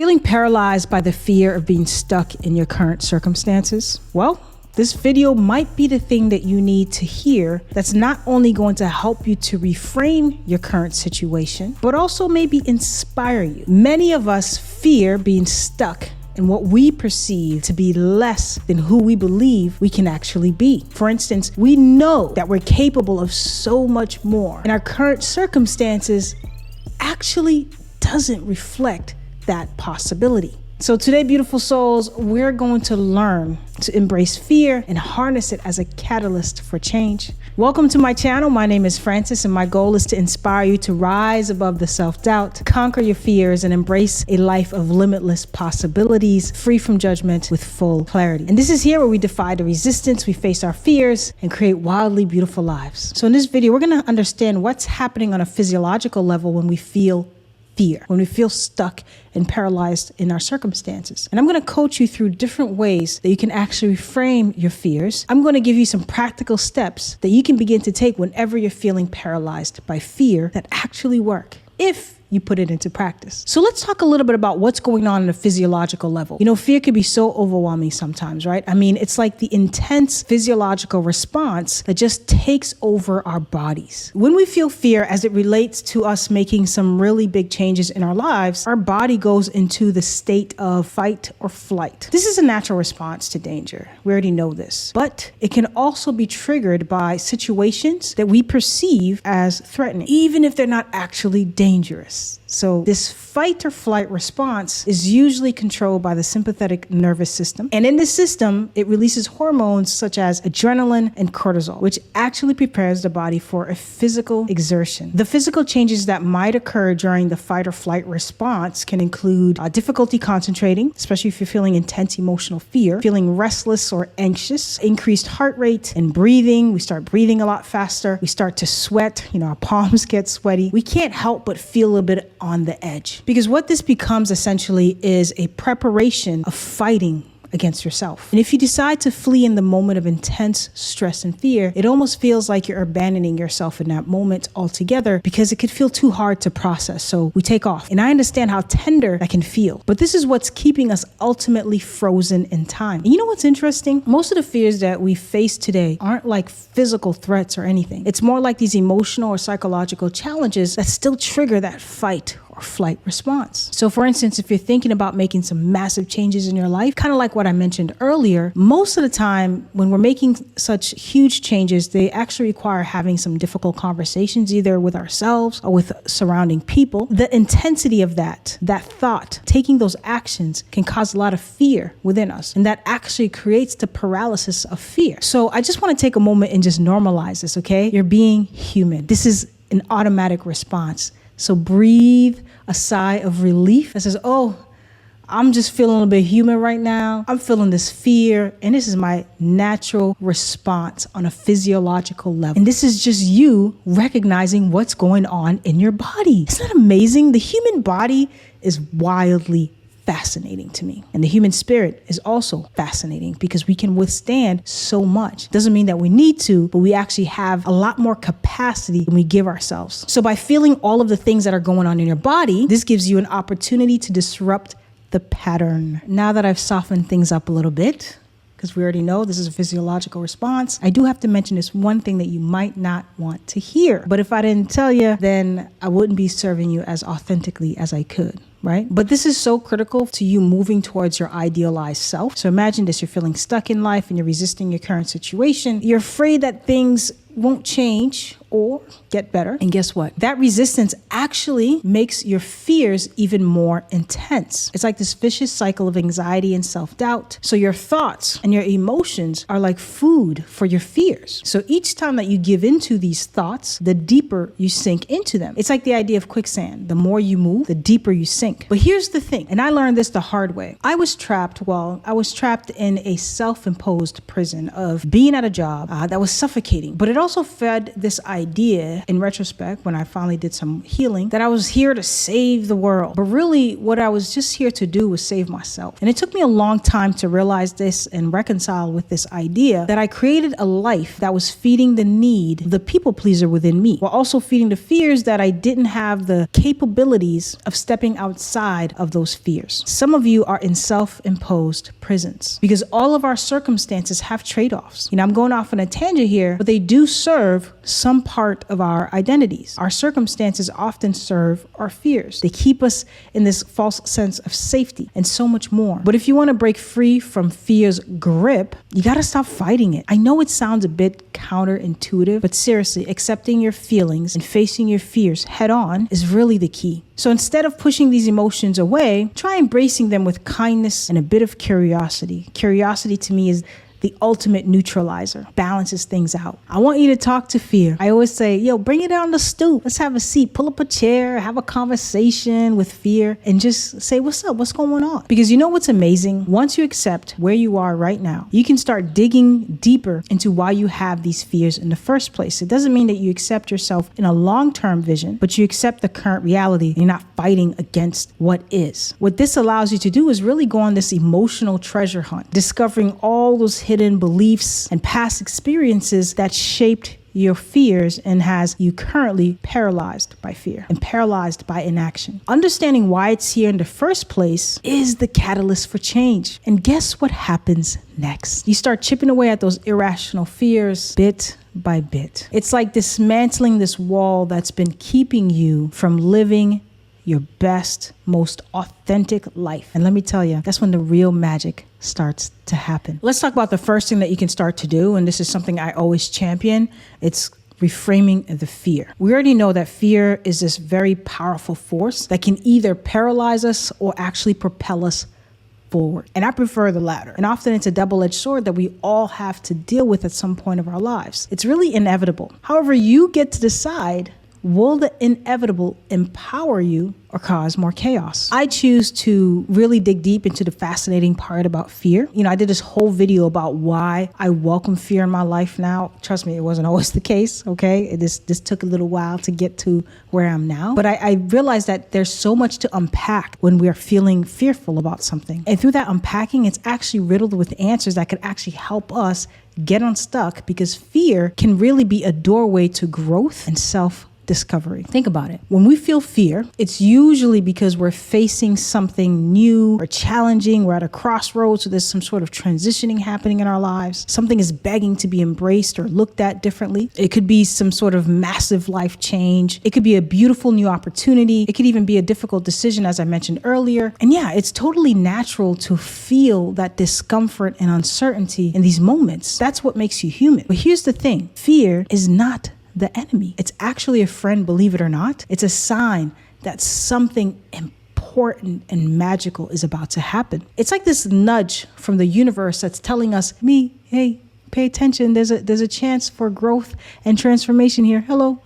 Feeling paralyzed by the fear of being stuck in your current circumstances? Well, this video might be the thing that you need to hear that's not only going to help you to reframe your current situation, but also maybe inspire you. Many of us fear being stuck in what we perceive to be less than who we believe we can actually be. For instance, we know that we're capable of so much more, and our current circumstances actually doesn't reflect that possibility. So today, beautiful souls, we're going to learn to embrace fear and harness it as a catalyst for change. Welcome to my channel. My name is Francis, and my goal is to inspire you to rise above the self-doubt, conquer your fears, and embrace a life of limitless possibilities, free from judgment, with full clarity. And this is here where we defy the resistance, we face our fears, and create wildly beautiful lives. So in this video, we're going to understand what's happening on a physiological level when we feel fear, when we feel stuck and paralyzed in our circumstances. And I'm going to coach you through different ways that you can actually reframe your fears. I'm going to give you some practical steps that you can begin to take whenever you're feeling paralyzed by fear that actually work, if you put it into practice. So let's talk a little bit about what's going on a physiological level. You know, fear can be so overwhelming sometimes, right? I mean, it's like the intense physiological response that just takes over our bodies. When we feel fear as it relates to us making some really big changes in our lives, our body goes into the state of fight or flight. This is a natural response to danger. We already know this, but it can also be triggered by situations that we perceive as threatening, even if they're not actually dangerous. So this fight or flight response is usually controlled by the sympathetic nervous system. And in this system, it releases hormones such as adrenaline and cortisol, which actually prepares the body for a physical exertion. The physical changes that might occur during the fight or flight response can include difficulty concentrating, especially if you're feeling intense emotional fear, feeling restless or anxious, increased heart rate and breathing. We start breathing a lot faster. We start to sweat. You know, our palms get sweaty. We can't help but feel a bit on the edge, because what this becomes essentially is a preparation of fighting against yourself. And if you decide to flee in the moment of intense stress and fear, it almost feels like you're abandoning yourself in that moment altogether, because it could feel too hard to process. So we take off. And I understand how tender that can feel, but this is what's keeping us ultimately frozen in time. And you know what's interesting? Most of the fears that we face today aren't like physical threats or anything. It's more like these emotional or psychological challenges that still trigger that fight or flight response. So for instance, if you're thinking about making some massive changes in your life, kind of like what I mentioned earlier, most of the time when we're making such huge changes, they actually require having some difficult conversations, either with ourselves or with surrounding people. The intensity of that thought, taking those actions, can cause a lot of fear within us. And that actually creates the paralysis of fear. So I just want to take a moment and just normalize this, okay? You're being human. This is an automatic response. So breathe a sigh of relief that says, oh, I'm just feeling a bit human right now. I'm feeling this fear, and this is my natural response on a physiological level. And this is just you recognizing what's going on in your body. Isn't that amazing? The human body is wildly fascinating to me. And the human spirit is also fascinating, because we can withstand so much. Doesn't mean that we need to, but we actually have a lot more capacity than we give ourselves. So by feeling all of the things that are going on in your body, this gives you an opportunity to disrupt the pattern. Now that I've softened things up a little bit, because we already know this is a physiological response, I do have to mention this one thing that you might not want to hear. But if I didn't tell you, then I wouldn't be serving you as authentically as I could, right? But this is so critical to you moving towards your idealized self. So imagine this, you're feeling stuck in life and you're resisting your current situation. You're afraid that things won't change or get better. And guess what? That resistance actually makes your fears even more intense. It's like this vicious cycle of anxiety and self-doubt. So your thoughts and your emotions are like food for your fears. So each time that you give into these thoughts, the deeper you sink into them. It's like the idea of quicksand. The more you move, the deeper you sink. But here's the thing, and I learned this the hard way. I was trapped in a self-imposed prison of being at a job that was suffocating, but it also fed this idea idea in retrospect, when I finally did some healing, that I was here to save the world. But really, what I was just here to do was save myself. And it took me a long time to realize this and reconcile with this idea that I created a life that was feeding the need, the people pleaser within me, while also feeding the fears that I didn't have the capabilities of stepping outside of those fears. Some of you are in self-imposed prisons because all of our circumstances have trade-offs. I'm going off on a tangent here, but they do serve some part of our identities. Our circumstances often serve our fears. They keep us in this false sense of safety and so much more. But if you want to break free from fear's grip, you got to stop fighting it. I know it sounds a bit counterintuitive, but seriously, accepting your feelings and facing your fears head on is really the key. So instead of pushing these emotions away, try embracing them with kindness and a bit of curiosity. Curiosity to me is the ultimate neutralizer, balances things out. I want you to talk to fear. I always say, yo, bring it on the stoop. Let's have a seat, pull up a chair, have a conversation with fear, and just say, what's up? What's going on? Because you know what's amazing? Once you accept where you are right now, you can start digging deeper into why you have these fears in the first place. It doesn't mean that you accept yourself in a long-term vision, but you accept the current reality and you're not fighting against what is. What this allows you to do is really go on this emotional treasure hunt, discovering all those hidden beliefs and past experiences that shaped your fears and has you currently paralyzed by fear and paralyzed by inaction. Understanding why it's here in the first place is the catalyst for change. And guess what happens next? You start chipping away at those irrational fears bit by bit. It's like dismantling this wall that's been keeping you from living your best, most authentic life. And let me tell you, that's when the real magic starts to happen. Let's talk about the first thing that you can start to do. And this is something I always champion. It's reframing the fear. We already know that fear is this very powerful force that can either paralyze us or actually propel us forward. And I prefer the latter. And often it's a double-edged sword that we all have to deal with at some point of our lives. It's really inevitable. However, you get to decide, will the inevitable empower you or cause more chaos? I choose to really dig deep into the fascinating part about fear. I did this whole video about why I welcome fear in my life now. Trust me, it wasn't always the case, okay? This took a little while to get to where I am now. But I realized that there's so much to unpack when we are feeling fearful about something. And through that unpacking, it's actually riddled with answers that could actually help us get unstuck, because fear can really be a doorway to growth and self-discovery. Think about it. When we feel fear, it's usually because we're facing something new or challenging. We're at a crossroads, so there's some sort of transitioning happening in our lives. Something is begging to be embraced or looked at differently. It could be some sort of massive life change. It could be a beautiful new opportunity. It could even be a difficult decision, as I mentioned earlier. And yeah, it's totally natural to feel that discomfort and uncertainty in these moments. That's what makes you human. But here's the thing. Fear is not the enemy. It's actually a friend, believe it or not. It's a sign that something important and magical is about to happen. It's like this nudge from the universe that's telling us, hey, pay attention. There's a chance for growth and transformation here. Hello.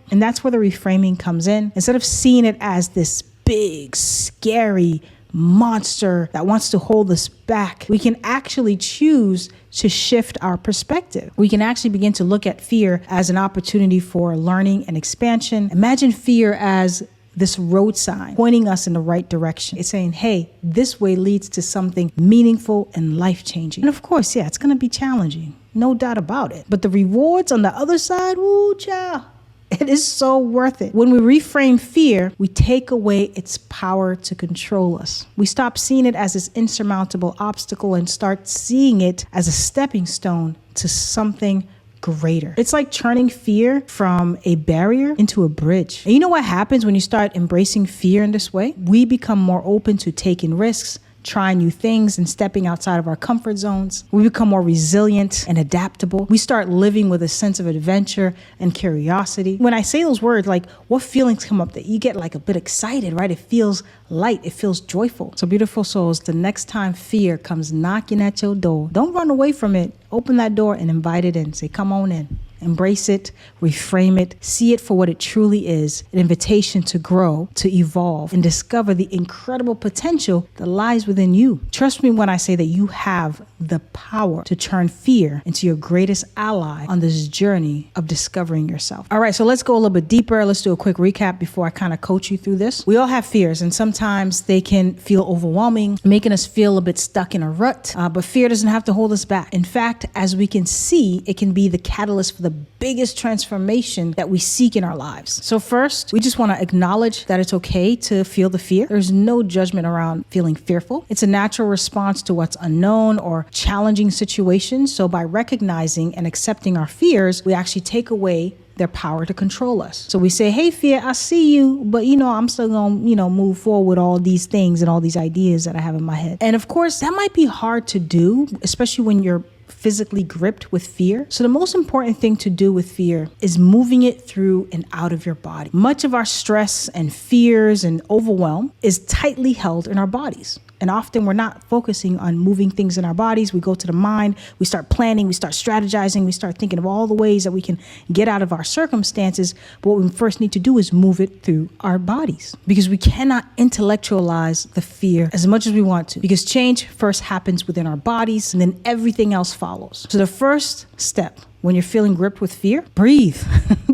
And that's where the reframing comes in. Instead of seeing it as this big, scary monster that wants to hold us back, we can actually choose to shift our perspective. We can actually begin to look at fear as an opportunity for learning and expansion. Imagine fear as this road sign pointing us in the right direction. It's saying, hey, this way leads to something meaningful and life-changing. And of course, yeah, it's going to be challenging. No doubt about it. But the rewards on the other side, ooh, child, it is so worth it. When we reframe fear, we take away its power to control us. We stop seeing it as this insurmountable obstacle and start seeing it as a stepping stone to something greater. It's like turning fear from a barrier into a bridge. And you know what happens when you start embracing fear in this way? We become more open to taking risks, trying new things, and stepping outside of our comfort zones. We become more resilient and adaptable. We start living with a sense of adventure and curiosity. When I say those words, like, what feelings come up that you get like a bit excited, right? It feels light. It feels joyful. So beautiful souls, the next time fear comes knocking at your door, don't run away from it. Open that door and invite it in. Say, come on in. embrace it, reframe it, see it for what it truly is, an invitation to grow, to evolve, and discover the incredible potential that lies within you. Trust me when I say that you have the power to turn fear into your greatest ally on this journey of discovering yourself. All right, so let's go a little bit deeper. Let's do a quick recap before I kind of coach you through this. We all have fears, and sometimes they can feel overwhelming, making us feel a bit stuck in a rut, but fear doesn't have to hold us back. In fact, as we can see, it can be the catalyst for the biggest transformation that we seek in our lives. So first, we just want to acknowledge that it's okay to feel the fear. There's no judgment around feeling fearful. It's a natural response to what's unknown or challenging situations. So by recognizing and accepting our fears, we actually take away their power to control us. So we say, hey, fear, I see you, but I'm still going to, move forward with all these things and all these ideas that I have in my head. And of course, that might be hard to do, especially when you're physically gripped with fear. So the most important thing to do with fear is moving it through and out of your body. Much of our stress and fears and overwhelm is tightly held in our bodies. And often we're not focusing on moving things in our bodies. We go to the mind, we start planning, we start strategizing, we start thinking of all the ways that we can get out of our circumstances. But what we first need to do is move it through our bodies, because we cannot intellectualize the fear as much as we want to, because change first happens within our bodies and then everything else follows. So the first step when you're feeling gripped with fear, breathe.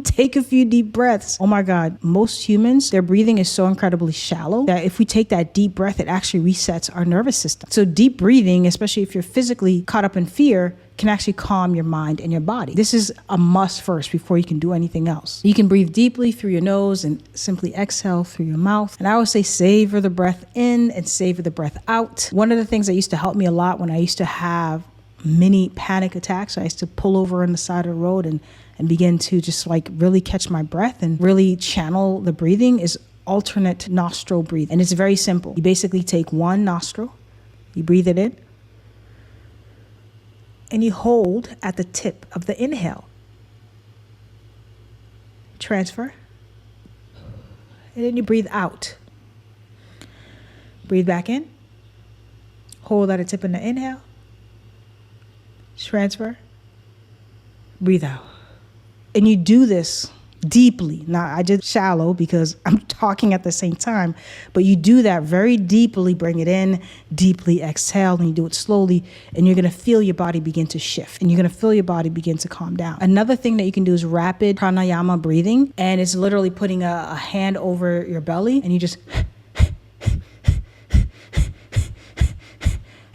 Take a few deep breaths. Oh my God, most humans, their breathing is so incredibly shallow that if we take that deep breath, it actually resets our nervous system. So deep breathing, especially if you're physically caught up in fear, can actually calm your mind and your body. This is a must first before you can do anything else. You can breathe deeply through your nose and simply exhale through your mouth. And I always say savor the breath in and savor the breath out. One of the things that used to help me a lot when I used to have mini panic attacks, I used to pull over on the side of the road and begin to just really catch my breath and really channel the breathing, is alternate nostril breathing. And it's very simple. You basically take one nostril, you breathe it in, and you hold at the tip of the inhale. Transfer. And then you breathe out. Breathe back in. Hold at the tip of the inhale. Transfer. Breathe out. And you do this deeply. Now, I did shallow because I'm talking at the same time, but you do that very deeply, bring it in, deeply exhale, and you do it slowly, and you're going to feel your body begin to shift, and you're going to feel your body begin to calm down. Another thing that you can do is rapid pranayama breathing, and it's literally putting a hand over your belly, and you just...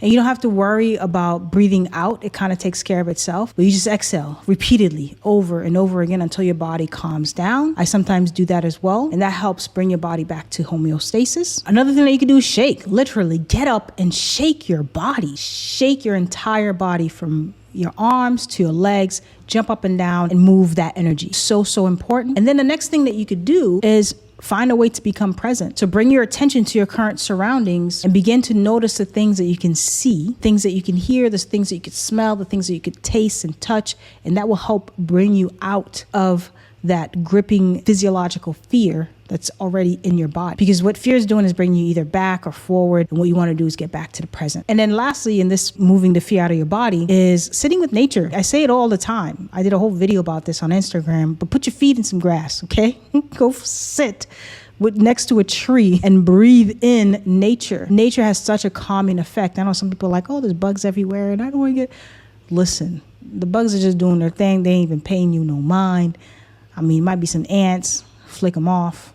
And you don't have to worry about breathing out. It kind of takes care of itself. But you just exhale repeatedly over and over again until your body calms down. I sometimes do that as well. And that helps bring your body back to homeostasis. Another thing that you can do is shake. Literally get up and shake your body. Shake your entire body from your arms to your legs. Jump up and down and move that energy. So important. And then the next thing that you could do is find a way to become present. So bring your attention to your current surroundings and begin to notice the things that you can see, things that you can hear, the things that you could smell, the things that you could taste and touch. And that will help bring you out of that gripping physiological fear that's already in your body. Because what fear is doing is bringing you either back or forward. And what you want to do is get back to the present. And then lastly, in this moving the fear out of your body, is sitting with nature. I say it all the time. I did a whole video about this on Instagram, but put your feet in some grass, okay? Go sit next to a tree and breathe in nature. Nature has such a calming effect. I know some people are like, oh, there's bugs everywhere and I don't want to get... Listen, the bugs are just doing their thing. They ain't even paying you no mind. I mean, it might be some ants, flick them off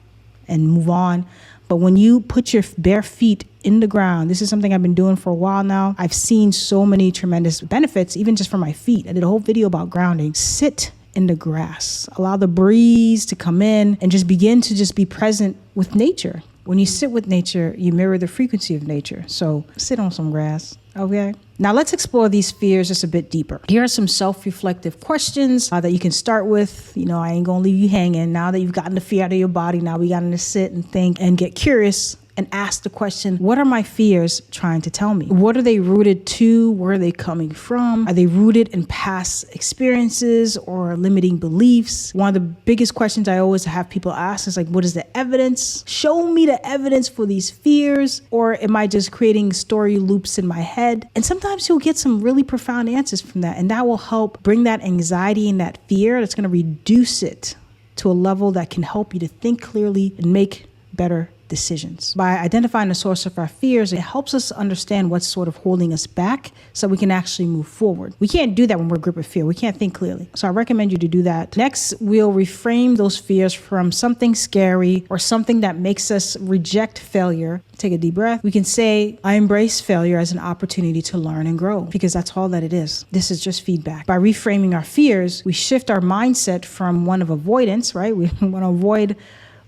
and move on. But when you put your bare feet in the ground, this is something I've been doing for a while now. I've seen so many tremendous benefits, even just for my feet. I did a whole video about grounding. Sit in the grass, allow the breeze to come in and just begin to just be present with nature. When you sit with nature, you mirror the frequency of nature. So sit on some grass, okay? Now let's explore these fears just a bit deeper. Here are some self-reflective questions that you can start with. I ain't gonna leave you hanging. Now that you've gotten the fear out of your body, now we got to sit and think and get curious and ask the question, what are my fears trying to tell me? What are they rooted to? Where are they coming from? Are they rooted in past experiences or limiting beliefs? One of the biggest questions I always have people ask is like, what is the evidence? Show me the evidence for these fears, or am I just creating story loops in my head? And sometimes you'll get some really profound answers from that, and that will help bring that anxiety and that fear. That's going to reduce it to a level that can help you to think clearly and make better decisions. By identifying the source of our fears, it helps us understand what's sort of holding us back so we can actually move forward. We can't do that when we're gripped with fear. We can't think clearly. So I recommend you to do that. Next, we'll reframe those fears from something scary or something that makes us reject failure. Take a deep breath. We can say, I embrace failure as an opportunity to learn and grow, because that's all that it is. This is just feedback. By reframing our fears, we shift our mindset from one of avoidance, right? We want to avoid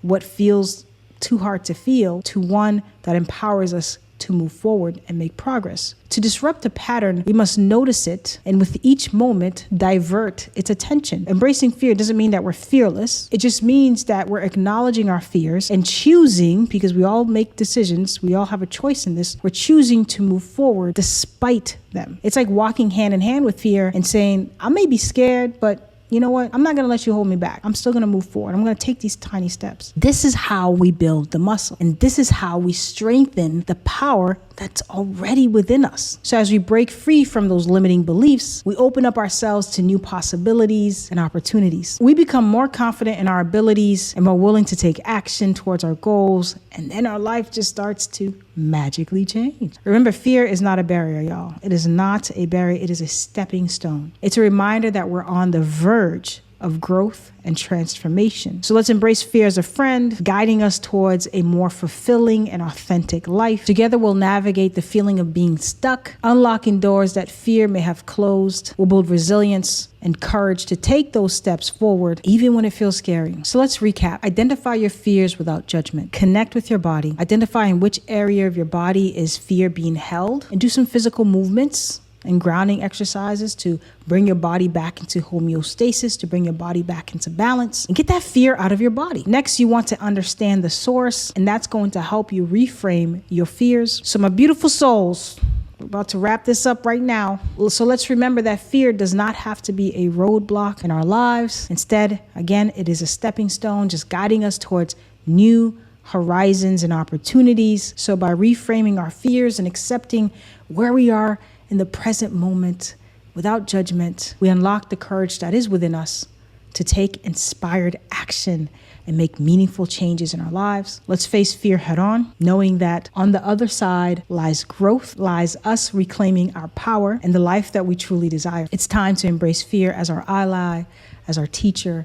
what feels too hard to feel, to one that empowers us to move forward and make progress. To disrupt a pattern, we must notice it, and with each moment, divert its attention. Embracing fear doesn't mean that we're fearless. It just means that we're acknowledging our fears and choosing, because we all make decisions, we all have a choice in this, we're choosing to move forward despite them. It's like walking hand in hand with fear and saying, I may be scared, but you know what? I'm not going to let you hold me back. I'm still going to move forward. I'm going to take these tiny steps. This is how we build the muscle. And this is how we strengthen the power that's already within us. So as we break free from those limiting beliefs, we open up ourselves to new possibilities and opportunities. We become more confident in our abilities and more willing to take action towards our goals. And then our life just starts to magically change. Remember, fear is not a barrier, y'all. It is not a barrier. It is a stepping stone. It's a reminder that we're on the verge of growth and transformation. So let's embrace fear as a friend, guiding us towards a more fulfilling and authentic life. Together, we'll navigate the feeling of being stuck, unlocking doors that fear may have closed. We'll build resilience and courage to take those steps forward, even when it feels scary. So let's recap. Identify your fears without judgment. Connect with your body. Identify in which area of your body is fear being held, and do some physical movements and grounding exercises to bring your body back into homeostasis, to bring your body back into balance, and get that fear out of your body. Next, you want to understand the source, and that's going to help you reframe your fears. So my beautiful souls, we're about to wrap this up right now. So let's remember that fear does not have to be a roadblock in our lives. Instead, again, it is a stepping stone, just guiding us towards new horizons and opportunities. So by reframing our fears and accepting where we are in the present moment without judgment, we unlock the courage that is within us to take inspired action and make meaningful changes in our lives. Let's face fear head on, knowing that on the other side lies growth, lies us reclaiming our power and the life that we truly desire. It's time to embrace fear as our ally, as our teacher,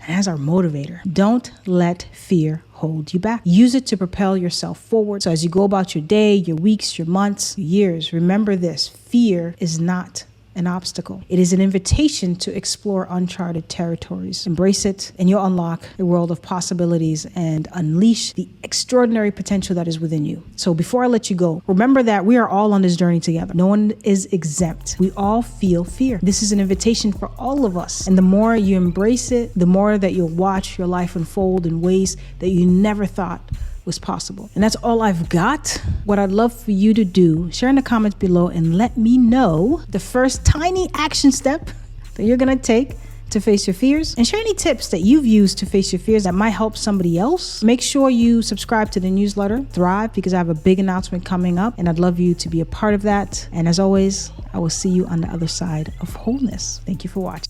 and as our motivator. Don't let fear hold you back. Use it to propel yourself forward. So as you go about your day, your weeks, your months, your years, remember this: fear is not an obstacle. It is an invitation to explore uncharted territories. Embrace it, and you'll unlock a world of possibilities and unleash the extraordinary potential that is within you. So before I let you go, remember that we are all on this journey together. No one is exempt. We all feel fear. This is an invitation for all of us. And the more you embrace it, the more that you'll watch your life unfold in ways that you never thought was possible. And that's all I've got. What I'd love for you to do, share in the comments below and let me know the first tiny action step that you're gonna take to face your fears, and share any tips that you've used to face your fears that might help somebody else. Make sure you subscribe to the newsletter, Thrive, because I have a big announcement coming up and I'd love you to be a part of that. And as always, I will see you on the other side of wholeness. Thank you for watching.